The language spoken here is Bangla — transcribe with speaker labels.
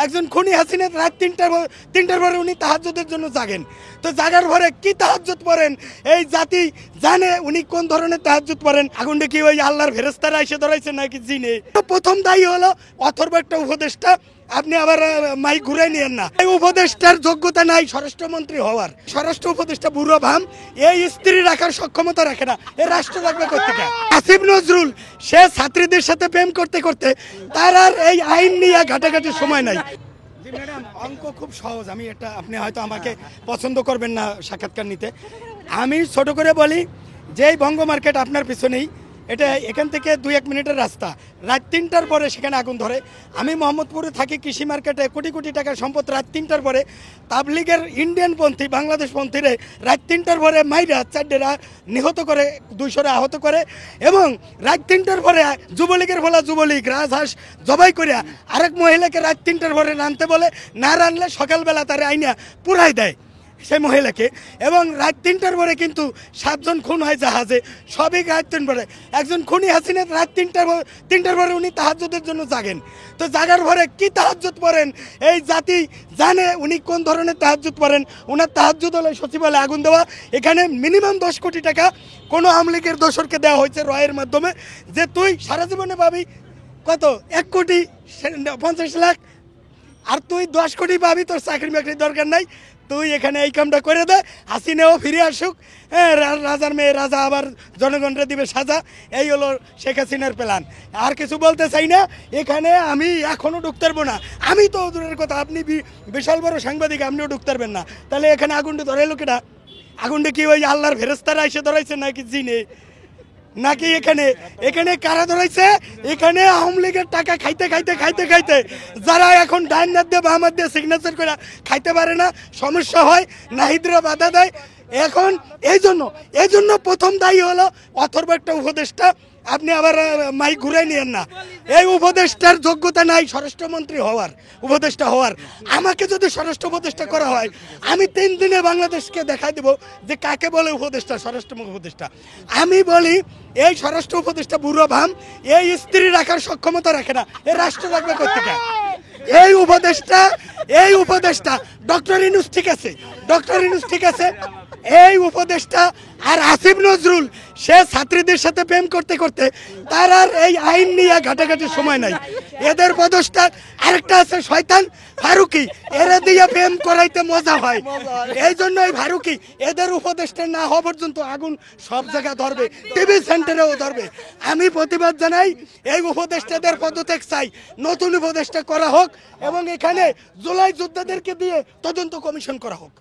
Speaker 1: একজন খুনি হাসিনা রাত তিনটার পরে উনি তাহাজ্জুদের জন্য জাগেন। তো জাগার পরে কি তাহাজ্জুদ পড়েন এই জাতি জানে উনি কোন ধরনের তাহাজ্জুদ পড়েন। আগুনটা কি ওই আল্লাহর ফেরেশতারা এসে ধরাইছে নাকি জিনে? প্রথম দায়ী হলো অথর্ব একটা উপদেষ্টা। আপনি আবার মাইক ঘুরাই নিয়েন না। এই উপদেষ্টার যোগ্যতা নাই স্বরাষ্ট্রমন্ত্রী হওয়ার। স্বরাষ্ট্র উপদেষ্টা বুড়ো ভাম, এই স্ত্রী রাখার সক্ষমতা রাখে না। এই রাষ্ট্র রাখবে কোথেকে? আসিফ নজরুল সে ছাত্রীদের সাথে প্রেম করতে করতে তার আর এই আইন নিয়ে ঘাটাঘাটির সময় নাই। জি ম্যাডাম, অঙ্ক খুব সহজ। আমি এটা আপনি হয়তো আমাকে পছন্দ করবেন না সাক্ষাৎকার নিতে। আমি ছোট করে বলি যে এই বঙ্গ মার্কেট আপনার পিছনেই, এটা এখান থেকে 2-1 মিনিটের রাস্তা। রাত 3টার পরে সেখানে আগুন ধরে। আমি মোহাম্মদপুরে থাকি, কৃষি মার্কেটে কোটি কোটি টাকার সম্পদ রাত 3টার পরে তাবলিগের ইন্ডিয়ানপন্থী বাংলাদেশপন্থীরে রাত 3টার পরে মাইরা 4টা নিহত করে, 200 আহত করে। এবং রাত 3টার পরে যুবলীগের বলা যুবলীগ রাজহাঁস জবাই করিয়া আরেক মহিলাকে রাত 3টার পরে রানতে বলে, না রানলে সকালবেলা তারে আইনা পুরাই দেয় সেই মহিলাকে। এবং রাত 3টার পরে কিন্তু 7 জন খুন হয় জাহাজে, সবই রাত 3 পরে। একজন খুনি হাসিনা রাত 3টার পরে উনি তাহাজ্জুদের জন্য জাগেন। তো জাগার পরে কি তাহাজ্জুদ পড়েন এই জাতি জানে উনি কোন ধরনের তাহাজ্জুদ পড়েন। ওনার তাহাজ্জুদ হলে সচিবালয়ে আগুন দেওয়া। এখানে মিনিমাম 10 কোটি টাকা কোনো আওয়ামী লীগের দোসরকে দেওয়া হয়েছে রয়ের মাধ্যমে, যে তুই সারা জীবনে পাবি কত 1,50,00,000, আর তুই 10 কোটি পাবি, তোর চাকরি বাকরির দরকার নাই, তুই এখানে এই কামটা করে দে, হাসিনাও ফিরে আসুক, হ্যাঁ রাজার মেয়ে রাজা আবার জনগণরে দিবে সাজা। এই হলো শেখ হাসিনার প্ল্যান। আর কিছু বলতে চাই না। এখানে আমি এখনও ঢুকতে পারবো না। আমি তো দূরের কথা, আপনি বিশাল বড় সাংবাদিক, আপনিও ঢুকতে পারবেন না। তাহলে এখানে আগুনটা ধরাইলো কেটা? আগুনটা কি ওই আল্লাহর ফেরেশতারা এসে ধরাইছে নাকি জিনে? নাকি এখানে কারা ধরাইছে? এখানে আওয়ামী লীগের টাকা খাইতে খাইতে খাইতে খাইতে যারা এখন ডাইন নাদ দিয়ে বাম দিয়ে সিগনেচার করে খাইতে পারে না, সমস্যা হয়, নাহিদরা বাধা দেয়। এখন এই জন্য প্রথম দায়ী হলো অথর্ব একটা উপদেষ্টা। আপনি আবার মাইক ঘুরাই নিয়েন না। এই উপদেষ্টার যোগ্যতা নাই স্বরাষ্ট্রমন্ত্রী হওয়ার, উপদেষ্টা হওয়ার। আমাকে যদি স্বরাষ্ট্র উপদেষ্টা করা হয়, আমি 3 দিনে বাংলাদেশকে দেখাই দেব যে কাকে বলে উপদেষ্টা, স্বরাষ্ট্র উপদেষ্টা। আমি বলি এই স্বরাষ্ট্র উপদেষ্টা বুড়ো ভাম, এই স্ত্রী রাখার সক্ষমতা রাখে না। এই রাষ্ট্র রাখবে কোথেকে? এই উপদেষ্টা ডক্টর ইউনূস ঠিক আছে, এই উপদেষ্টা। আর আসিফ নজরুল সে ছাত্রীদের সাথে প্রেম করতে করতে তার আর এই আইন নিয়ে ঘাটাঘাটির সময় নাই। এদের পদস্থ আরেকটা আছে শয়তান ফারুকি, এরা দিয়ে প্রেম করাইতে মজা হয়। এই জন্য এই ফারুকি এদের উপদেষ্টা না হওয়া পর্যন্ত আগুন সব জায়গায় ধরবে, টিভি সেন্টারেও ধরবে। আমি প্রতিবাদ জানাই, এই উপদেষ্টাদের পদত্যাগ চাই, নতুন উপদেষ্টা করা হোক এবং এখানে জুলাই যোদ্ধাদেরকে দিয়ে তদন্ত কমিশন করা হোক।